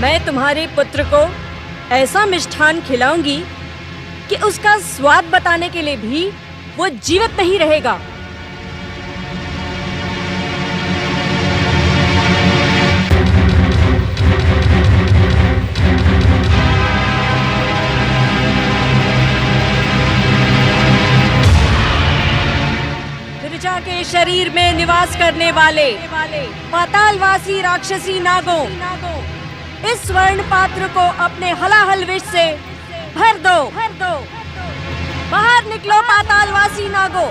मैं तुम्हारे पुत्र को ऐसा मिष्ठान खिलाऊंगी कि उसका स्वाद बताने के लिए भी वो जीवित नहीं रहेगा। गिरिजा के शरीर में निवास करने वाले पातालवासी राक्षसी नागों, इस स्वर्ण पात्र को अपने हलाहल विष से भर दो। बाहर निकलो पातालवासी नागो,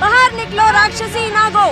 बाहर निकलो राक्षसी नागो।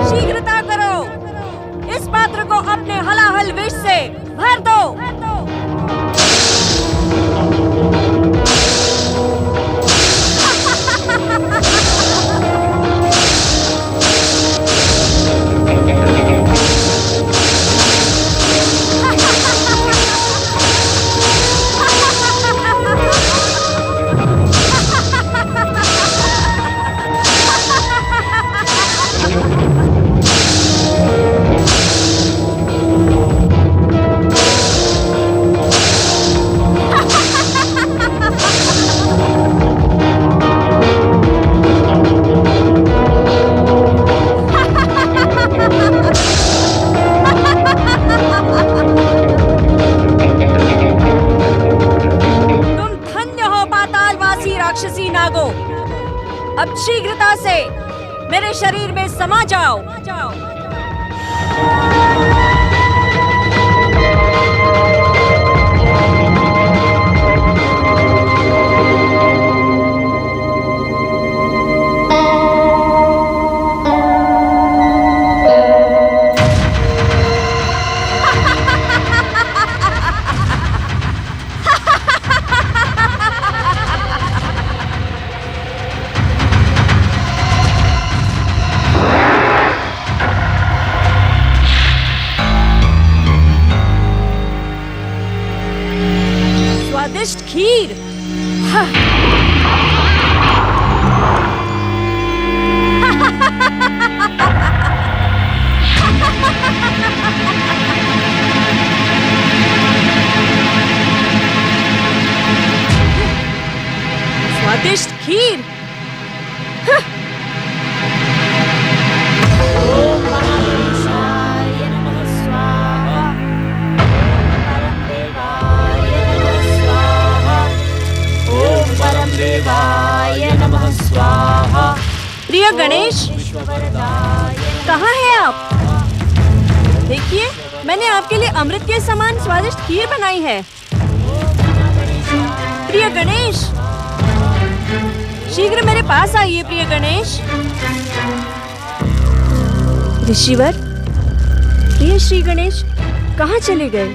शीघ्रता करो, इस पात्र को अपने हलाहल विष से भर दो। राक्षसी नागो, अब शीघ्रता से मेरे शरीर में समा जाओ। स्वादिष्ट खीर। स्वादिष्ट खीर। देवाय नमः स्वाहा। प्रिय गणेश, कहाँ हैं आप? देखिए, मैंने आपके लिए अमृत के समान स्वादिष्ट खीर बनाई है। प्रिय गणेश, शीघ्र मेरे पास आइए। प्रिय गणेश। ऋषिवर, प्रिय श्री गणेश कहाँ चले गए?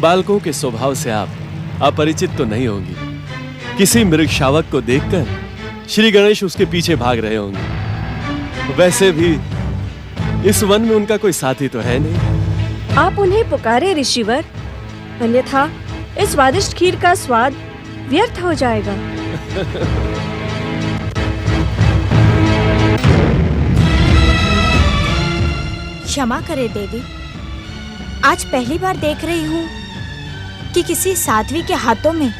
बालकों के स्वभाव से आप अपरिचित तो नहीं होंगी। किसी मृग शावक को देखकर श्री गणेश उसके पीछे भाग रहे होंगे। वैसे भी इस वन में उनका कोई साथी तो है नहीं। आप उन्हें पुकारे ऋषिवर, अन्यथा इस स्वादिष्ट खीर का स्वाद व्यर्थ हो जाएगा। क्षमा करें देवी, आज पहली बार देख रही हूँ कि किसी साध्वी के हाथों में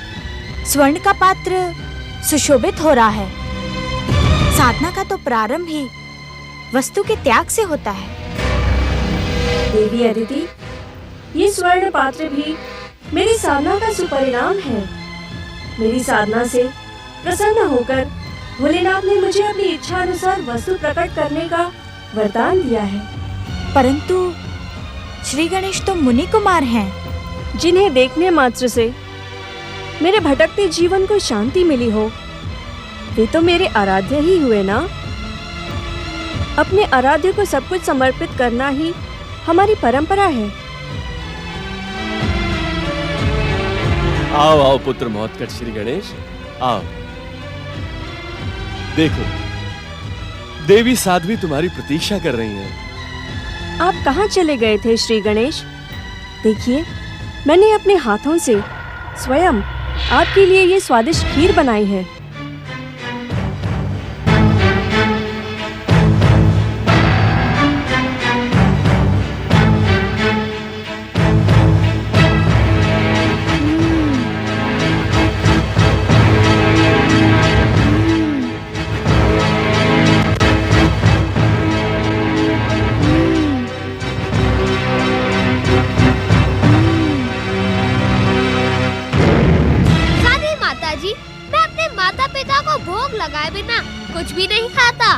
स्वर्ण का पात्र सुशोभित हो रहा है। साधना का तो प्रारंभ ही वस्तु के त्याग से होता है। देवी अदिति, ये स्वर्ण पात्र भी मेरी साधना का सुपरिणाम है। मेरी साधना से प्रसन्न होकर भोलेनाथ ने मुझे अपनी इच्छा अनुसार वस्तु प्रकट करने का वरदान दिया है। परंतु श्री गणेश तो मुनि कुमार हैं, जिन्हें देखने मात्र से मेरे भटकते जीवन को शांति मिली हो। वे तो मेरे आराध्य ही हुए ना। अपने आराध्य को सब कुछ समर्पित करना ही हमारी परंपरा है। आओ आओ पुत्र महोत्कट श्री गणेश, आओ। देखो, देवी साध्वी तुम्हारी प्रतीक्षा कर रही हैं। आप कहाँ चले गए थे श्री गणेश? देखिए, मैंने अपने हाथों से स्वयं आपके लिए ये स्वादिष्ट खीर बनाई है। लगाए बिना कुछ भी नहीं खाता।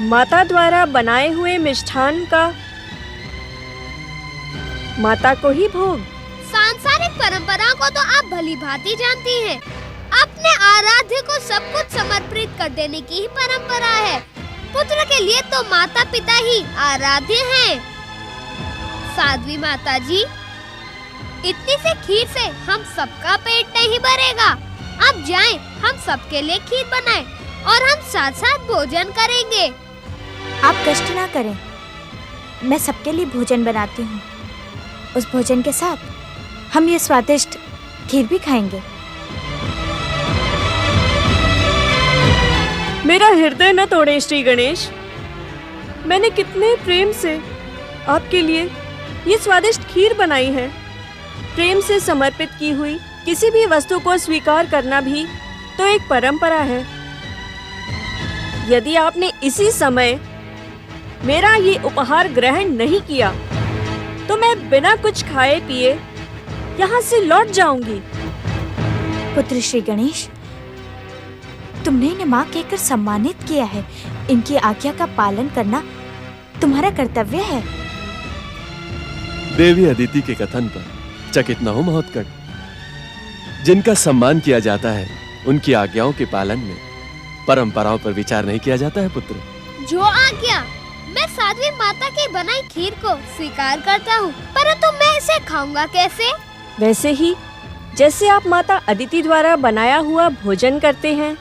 माता द्वारा बनाए हुए मिष्ठान का माता को ही भोग। सांसारिक परंपरा को तो आप भली भांति जानती हैं। अपने आराध्य को सब कुछ समर्पित कर देने की ही परंपरा है। पुत्र के लिए तो माता पिता ही आराध्य हैं। साध्वी माता जी, इतनी सी खीर से हम सबका पेट नहीं भरेगा। आप जाएं, हम सबके लिए खीर बनाएं और हम साथ साथ भोजन करेंगे। आप कष्ट ना करें, मैं सबके लिए भोजन बनाती हूँ। उस भोजन के साथ हम ये स्वादिष्ट खीर भी खाएंगे। मेरा हृदय न तोड़े श्री गणेश। मैंने कितने प्रेम से आपके लिए ये स्वादिष्ट खीर बनाई है। प्रेम से समर्पित की हुई किसी भी वस्तु को स्वीकार करना भी तो एक परंपरा है। यदि आपने इसी समय मेरा ये उपहार ग्रहण नहीं किया तो मैं बिना कुछ खाए पिए यहाँ से लौट जाऊंगी। पुत्र श्री गणेश, तुमने इन्हें माँ कहकर सम्मानित किया है। इनकी आज्ञा का पालन करना तुम्हारा कर्तव्य है। देवी अदिति के कथन पर चकित न हो महोत्कट। जिनका सम्मान किया जाता है उनकी आज्ञाओं के पालन में परंपराओं पर विचार नहीं किया जाता है पुत्र। जो आज्ञा, मैं साध्वी माता की बनाई खीर को स्वीकार करता हूँ, परंतु मैं इसे खाऊंगा कैसे? वैसे ही जैसे आप माता अदिति द्वारा बनाया हुआ भोजन करते हैं।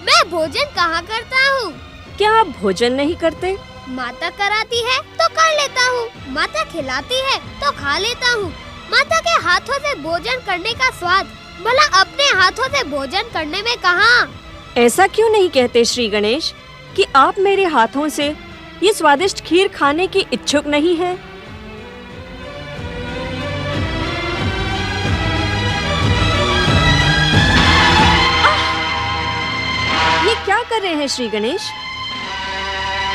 मैं भोजन कहाँ करता हूँ? क्या आप भोजन नहीं करते? माता कराती है तो कर लेता हूँ, माता खिलाती है तो खा लेता हूँ। माता के हाथों से भोजन करने का स्वाद भला अपने हाथों से भोजन करने में कहाँ? ऐसा क्यों नहीं कहते श्री गणेश कि आप मेरे हाथों से ये स्वादिष्ट खीर खाने की इच्छुक नहीं हैं? ये क्या कर रहे हैं श्री गणेश?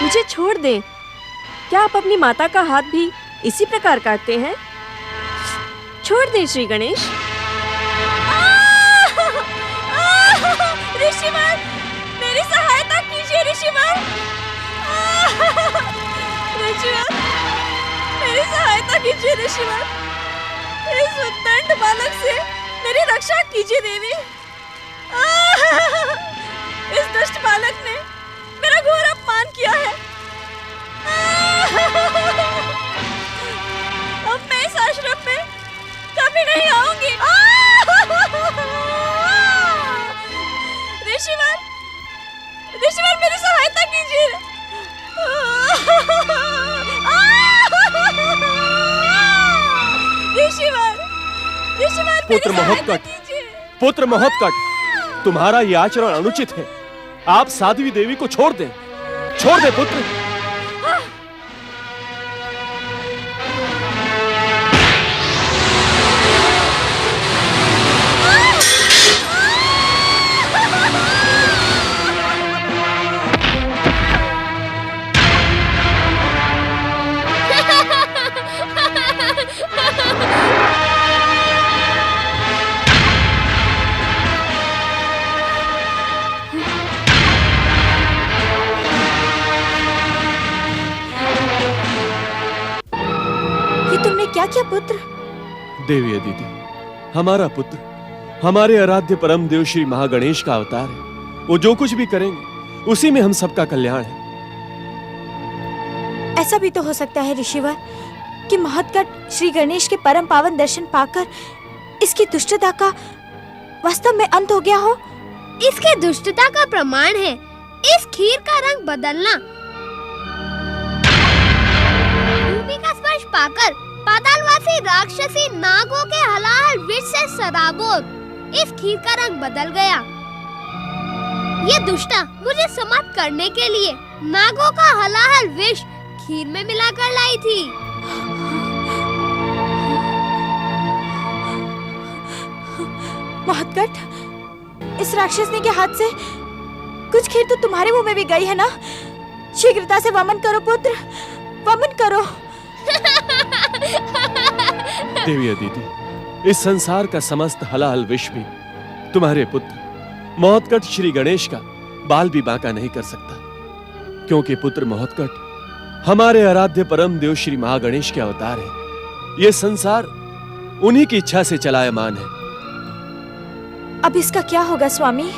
मुझे छोड़ दें। क्या आप अपनी माता का हाथ भी इसी प्रकार काटते हैं? छोड़ दें श्री गणेश। ऋषिवर, मेरी सहायता कीजिए ऋषिवर। ऋषिवर, मेरी सहायता कीजिए ऋषिवर। इस उद्दंड बालक से मेरी रक्षा कीजिए देवी। इस दुष्ट बालक ने मेरा घोर अपमान किया है। अब मैं इस आश्रम में कभी नहीं आऊंगी। ऋषिवर, ऋषिवर मेरी सहायता कीजिए। ऋषिवर, ऋषिवर पुत्र महोत्कट, पुत्र महोत्कट, तुम्हारा ये आचरण अनुचित है। आप साध्वी देवी को छोड़ दें, छोड़ दे पुत्र। क्या किया पुत्र? देवी अदिति, हमारा पुत्र हमारे आराध्य परम देव श्री महागणेश का अवतार है। वो जो कुछ भी करेंगे उसी में हम सबका कल्याण है। ऐसा भी तो हो सकता है ऋषिवर कि महत्कट श्री गणेश के परम पावन दर्शन पाकर इसकी दुष्टता का वास्तव में अंत हो गया हो। इसके दुष्टता का प्रमाण है इस खीर का रंग बदलना। भूमि का स्पर्श पाकर पातालवासी राक्षसी नागों के हलाहल विष से सराबोर इस खीर का रंग बदल गया। ये दुष्टा मुझे समाप्त करने के लिए नागों का हलाहल विष खीर में मिलाकर लाई थी। महत्कट, इस राक्षसनी के हाथ से कुछ खीर तो तुम्हारे मुंह में भी गई है ना? शीघ्रता से वमन करो पुत्र, वमन करो। देवी अदिति, इस संसार का समस्त हलाहल विष भी तुम्हारे पुत्र महोत्कट श्री गणेश का बाल भी बांका नहीं कर सकता, क्योंकि पुत्र महोत्कट हमारे आराध्य परम देव श्री महागणेश के अवतार है। यह संसार उन्हीं की इच्छा से चलायमान है। अब इसका क्या होगा स्वामी?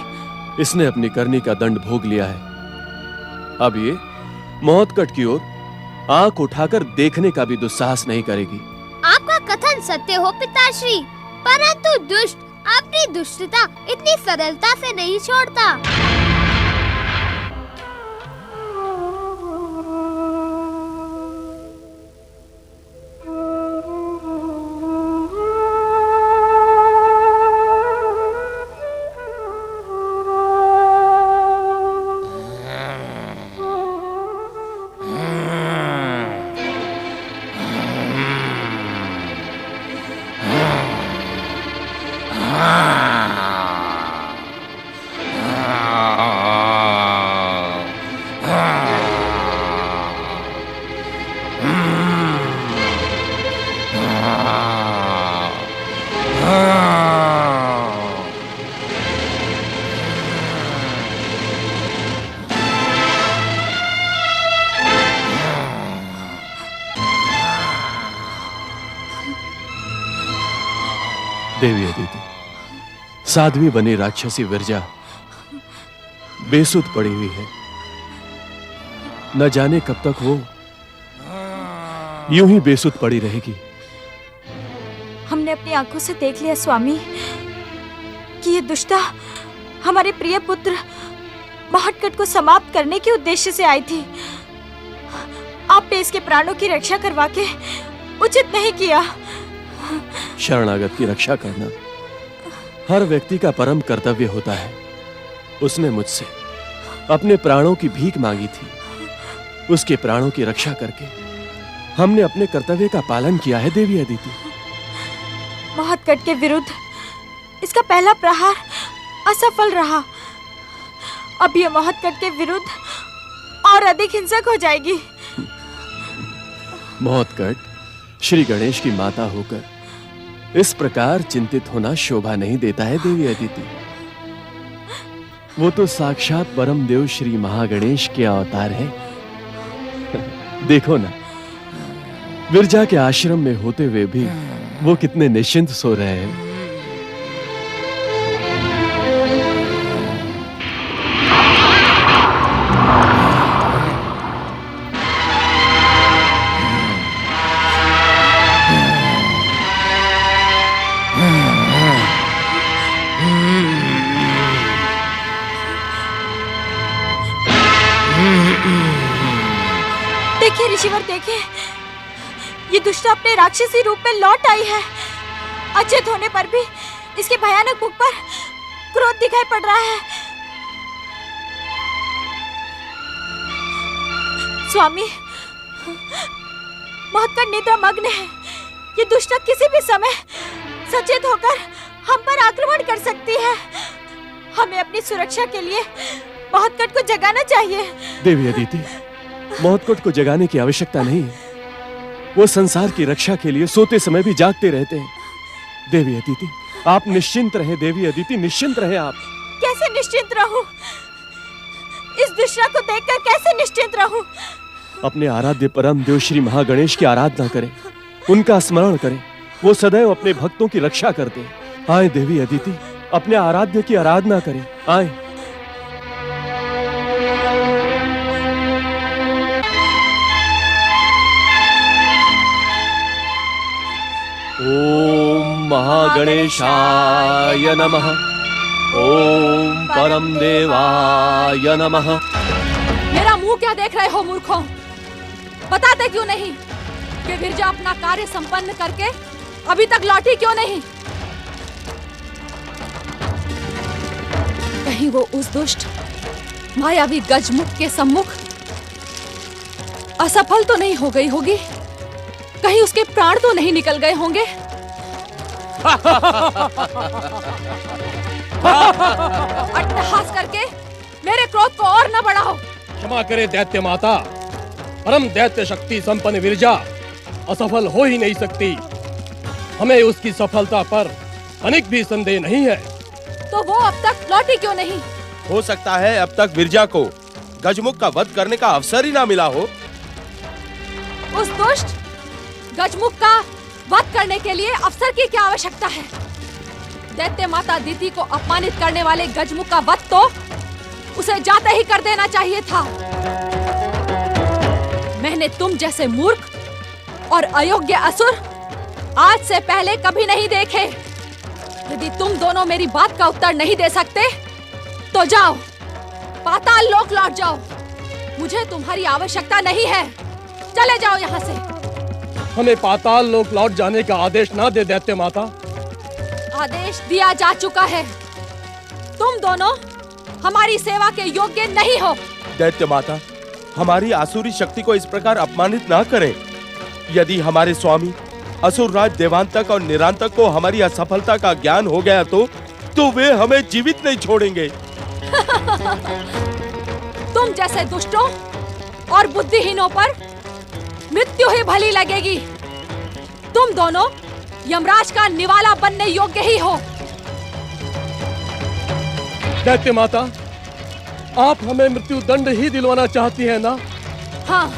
इसने अपनी करनी का दंड भोग लिया है। अब ये महोत्कट की ओर आंख उठाकर देखने का भी दुस्साहस नहीं करेगी। आपका कथन सत्य हो पिताश्री, परंतु दुष्ट अपनी दुष्टता इतनी सरलता से नहीं छोड़ता। देवी अदिति, साध्वी बनी राक्षसी विरजा बेसुध पड़ी हुई है। न जाने कब तक वो यूं ही बेसुध पड़ी रहेगी। हमने अपनी आंखों से देख लिया स्वामी कि ये दुष्टा हमारे प्रिय पुत्र महत्कट को समाप्त करने के उद्देश्य से आई थी। आपने इसके प्राणों की रक्षा करवा के उचित नहीं किया। शरणागत की रक्षा करना हर व्यक्ति का परम कर्तव्य होता है। उसने मुझसे अपने प्राणों की भीख मांगी थी। उसके प्राणों की रक्षा करके हमने अपने कर्तव्य का पालन किया है देवी अदिति। महत्कट के विरुद्ध इसका पहला प्रहार असफल रहा। अब ये महत्कट के विरुद्ध और अधिक हिंसक हो जाएगी। महोत्कट श्री गणेश की माता होकर इस प्रकार चिंतित होना शोभा नहीं देता है देवी अदिति। वो तो साक्षात परम देव श्री महागणेश के अवतार है। देखो ना, विरजा के आश्रम में होते हुए भी वो कितने निश्चिंत सो रहे हैं। देखिए ऋषिवर, देखिए, ये दुष्ट अपने राक्षसी रूप में लौट आई है। अचेत होने पर भी इसके भयानक मुख पर क्रोध दिखाई पड़ रहा है। स्वामी, महत्कट निद्रा मग्न है। ये दुष्ट किसी भी समय सचेत होकर हम पर आक्रमण कर सकती है। हमें अपनी सुरक्षा के लिए महत्कट को जगाना चाहिए। देवी अदिति, महोत्कट को जगाने की आवश्यकता नहीं है। वो संसार की रक्षा के लिए सोते समय भी जागते रहते हैं। देवी अदिति, आप निश्चिंत रहे। देवी अदिति, निश्चिंत रहे आप। कैसे निश्चिंत रहूं? इस दुष्टा को देखकर कैसे निश्चिंत रहूं? अपने आराध्य परम देव श्री महागणेश की आराधना करें, उनका स्मरण करें। वो सदैव अपने भक्तों की रक्षा करते हैं। आए देवी अदिति, अपने आराध्य की आराधना करें। आए। ओम महागणेशाय नमः। ओम परम देवाय नमः। मेरा मुंह क्या देख रहे हो मूर्खों? बताते क्यों नहीं कि विरजा अपना कार्य संपन्न करके अभी तक लौटी क्यों नहीं? कहीं वो उस दुष्ट मायावी गजमुख के सम्मुख असफल तो नहीं हो गई होगी? कहीं उसके प्राण तो नहीं निकल गए होंगे? अट्टहास करके मेरे क्रोध को और न बढ़ाओ। क्षमा करे दैत्य माता, परम दैत्य शक्ति संपन्न विरजा असफल हो ही नहीं सकती। हमें उसकी सफलता पर अनेक भी संदेह नहीं है। तो वो अब तक लौटी क्यों नहीं? हो सकता है अब तक विरजा को गजमुख का वध करने का अवसर ही ना मिला हो। उस दुष्ट गजमुख का वध करने के लिए अवसर की क्या आवश्यकता है? दैत्य माता दीति को अपमानित करने वाले गजमुख का वध तो उसे जाते ही कर देना चाहिए था। मैंने तुम जैसे मूर्ख और अयोग्य असुर आज से पहले कभी नहीं देखे। यदि तुम दोनों मेरी बात का उत्तर नहीं दे सकते तो जाओ, पाताल लोक लौट जाओ। मुझे तुम्हारी आवश्यकता नहीं है। चले जाओ यहाँ से। हमें पाताल लोक लौट जाने का आदेश ना दे दैत्य माता। आदेश दिया जा चुका है। तुम दोनों हमारी सेवा के योग्य नहीं हो। दैत्य माता, हमारी आसुरी शक्ति को इस प्रकार अपमानित ना करें। यदि हमारे स्वामी असुरराज देवांतक और निरांतक को हमारी असफलता का ज्ञान हो गया तो वे हमें जीवित नहीं छोड़ेंगे। तुम जैसे दुष्टों और बुद्धिहीनों पर मृत्यु ही भली लगेगी। तुम दोनों यमराज का निवाला बनने योग्य ही हो। दैत्य माता, आप हमें मृत्यु दंड ही दिलवाना चाहती हैं ना? हाँ।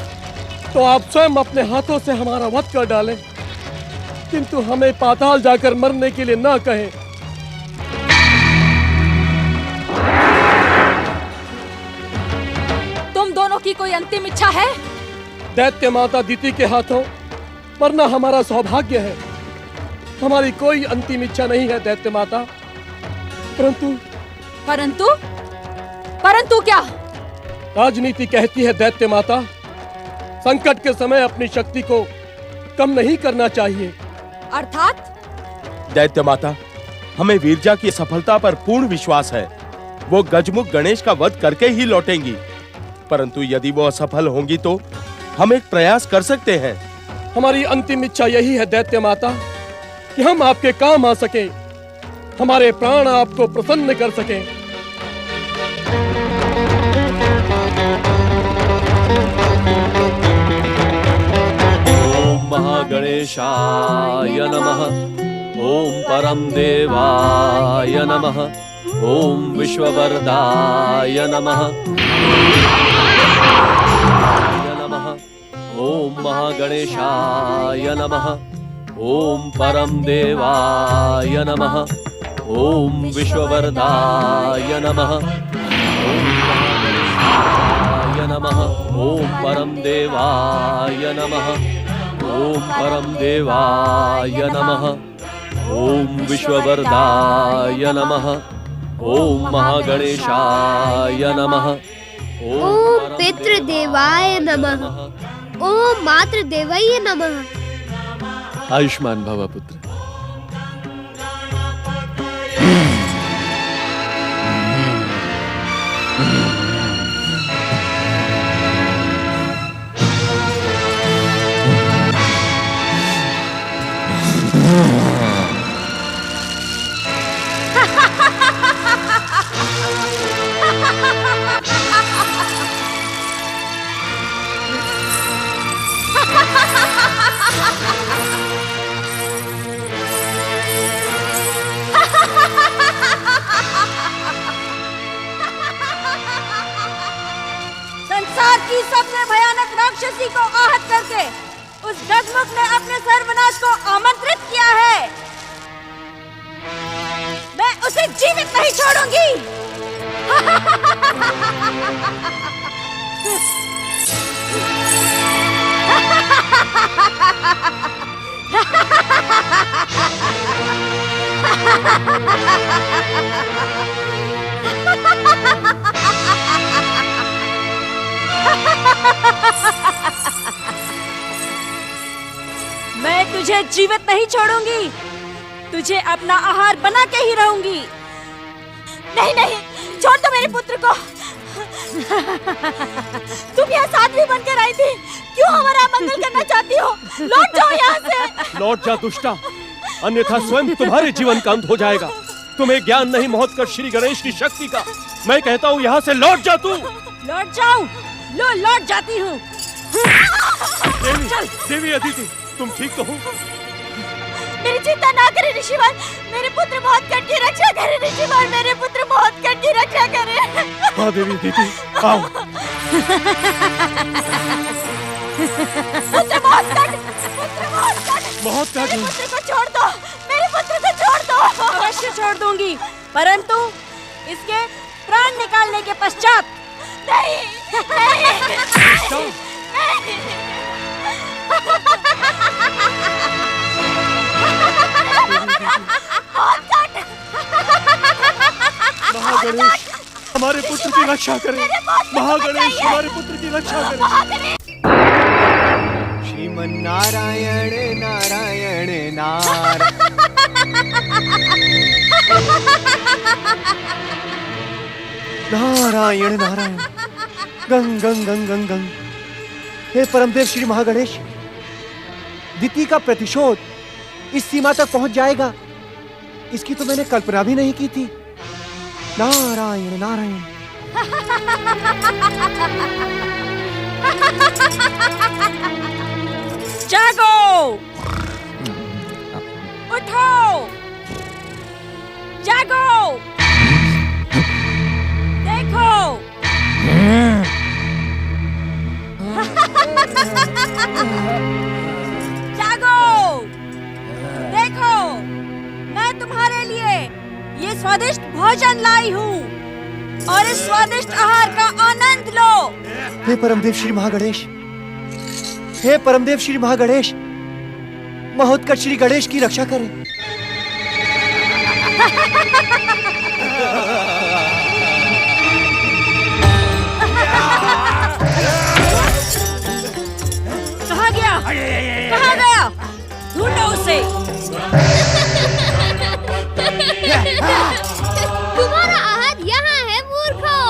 तो आप स्वयं अपने हाथों से हमारा वध कर डालें, किंतु हमें पाताल जाकर मरने के लिए ना कहें। तुम दोनों की कोई अंतिम इच्छा है? दैत्य माता दीति के हाथों मरना हमारा सौभाग्य है। हमारी कोई अंतिम इच्छा नहीं है दैत्य माता। परंतु क्या? राजनीति कहती है दैत्य माता, संकट के समय अपनी शक्ति को कम नहीं करना चाहिए। अर्थात? दैत्य माता, हमें विरजा की सफलता पर पूर्ण विश्वास है। वो गजमुख गणेश का वध करके ही लौटेंगी। परंतु यदि वो असफल होंगी तो हम एक प्रयास कर सकते हैं। हमारी अंतिम इच्छा यही है दैत्य माता कि हम आपके काम आ सके, हमारे प्राण आपको प्रसन्न कर सकें। ओम महागणेशाय नमः। ओम परम देवाय नमः। ओम विश्ववरदाय नमः। ओम महागणेशाय नमः। ओम परम देवाय नमः। ओम विश्ववरदाय नमः। ओम महागणेशाय नमः। ओम परम देवाय नमः। ओम परम देवाय नमः। ओम विश्ववरदाय नमः। ओम महागणेशाय नमः। ओम पितृदेवाय नमः। ओम मातृदेवाय नमः। आयुष्मान भव पुत्र। संसार की सबसे भयानक राक्षसी को आहत करके उस गजमुख ने अपने सर्वनाश को आमंत्रित किया है। मैं उसे जीवित नहीं छोड़ूंगी। मैं तुझे जीवित नहीं छोड़ूंगी, तुझे अपना आहार बना के ही रहूंगी। नहीं नहीं, छोड़ दो मेरे पुत्र को। तुम यहाँ साध्वी बनकर आई थी, क्यों हमारा मंगल करना चाहती हो? लौट जाओ यहाँ से। लौट जा दुष्टा, अन्यथा स्वयं तुम्हारे जीवन का अंत हो जाएगा। तुम्हें ज्ञान नहीं महोत्कर्ष कर श्री गणेश की शक्ति का। मैं कहता हूँ यहाँ से लौट जा तू। लौट जाऊं? लो लौट जाती हूँ। देवी अदिति, तुम ठीक तो हो? मेरी चिंता ना करें ऋषिवर, मेरे पुत्र बहुत कट की रक्षा करें ऋषिवर, मेरे पुत्र बहुत कट की रक्षा करें। हाँ देवी अदिति, आओ। पुत्र बहुत कट, पुत्र बहुत कट। बहुत कट। मेरे पुत्र को छोड़ दो, मेरे पुत्र को छोड़ दो। अवश्य छोड़ दूंगी, परंतु इसके प्राण निकालने के पश्चात। नहीं, नहीं, नहीं। महागणेश हमारे पुत्र की रक्षा करें। महागणेश हमारे पुत्र की रक्षा करें। श्रीमन्नारायण नारायण नारायण। नारायण नारायण गंग गंग गंग गंग गंग। हे परमदेव श्री महागणेश, दिति का प्रतिशोध इस सीमा तक पहुंच जाएगा, इसकी तो मैंने कल्पना भी नहीं की थी। नारायण नारायण। जागो, उठो, जागो, देखो। जागो, देखो, मैं तुम्हारे लिए ये स्वादिष्ट भोजन लाई हूँ और इस स्वादिष्ट आहार का आनंद लो। हे परमदेव श्री महागणेश, हे परमदेव श्री महागणेश, महोत्कर्ष श्री गणेश की रक्षा करें। कहाँ गया? कहाँ गया? ढूंढो उसे। तुम्हारा आहार यहाँ है मूर्खों।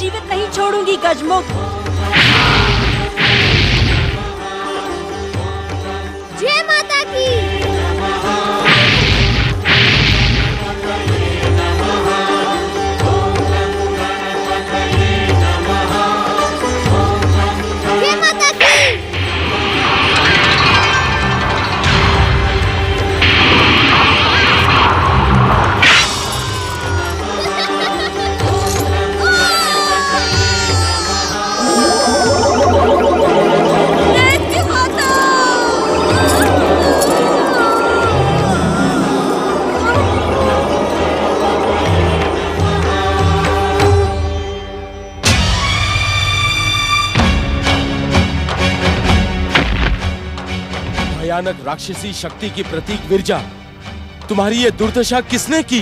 जीवित नहीं छोड़ूंगी गजमुख। जय माता की। जय माता की। दैत्य माता। भयानक राक्षसी शक्ति की प्रतीक विरजा, तुम्हारी ये दुर्दशा किसने की?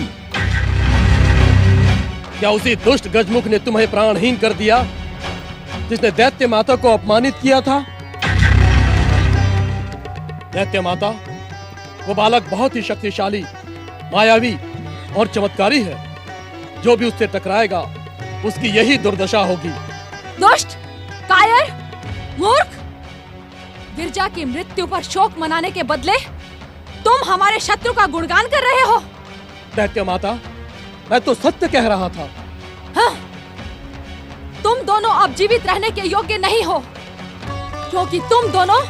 क्या उसी दुष्ट गजमुख ने तुम्हें प्राणहीन कर दिया, जिसने दैत्य माता को अपमानित किया था? दैत्य माता, वो बालक बहुत ही शक्तिशाली, मायावी और चमत्कारी है। जो भी उससे टकराएगा उसकी यही दुर्दशा होगी। दुष्ट, कायर, मूर्ख! विरजा की मृत्यु पर शोक मनाने के बदले तुम हमारे शत्रु का गुणगान कर रहे हो। दैत्य माता, मैं तो सत्य कह रहा था। हाँ, तुम दोनों अब जीवित रहने के योग्य नहीं हो, क्योंकि तुम दोनों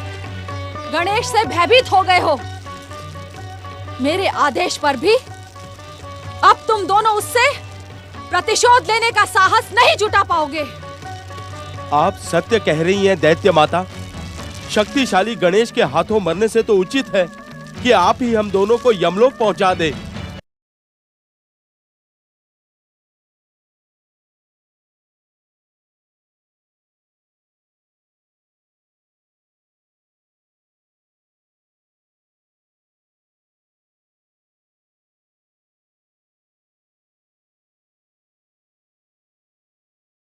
गणेश से भयभीत हो गए हो। मेरे आदेश पर भी अब तुम दोनों उससे प्रतिशोध लेने का साहस नहीं जुटा पाओगे। आप सत्य कह रही हैं दैत्य माता। शक्तिशाली गणेश के हाथों मरने से तो उचित है कि आप ही हम दोनों को यमलोक पहुंचा दे।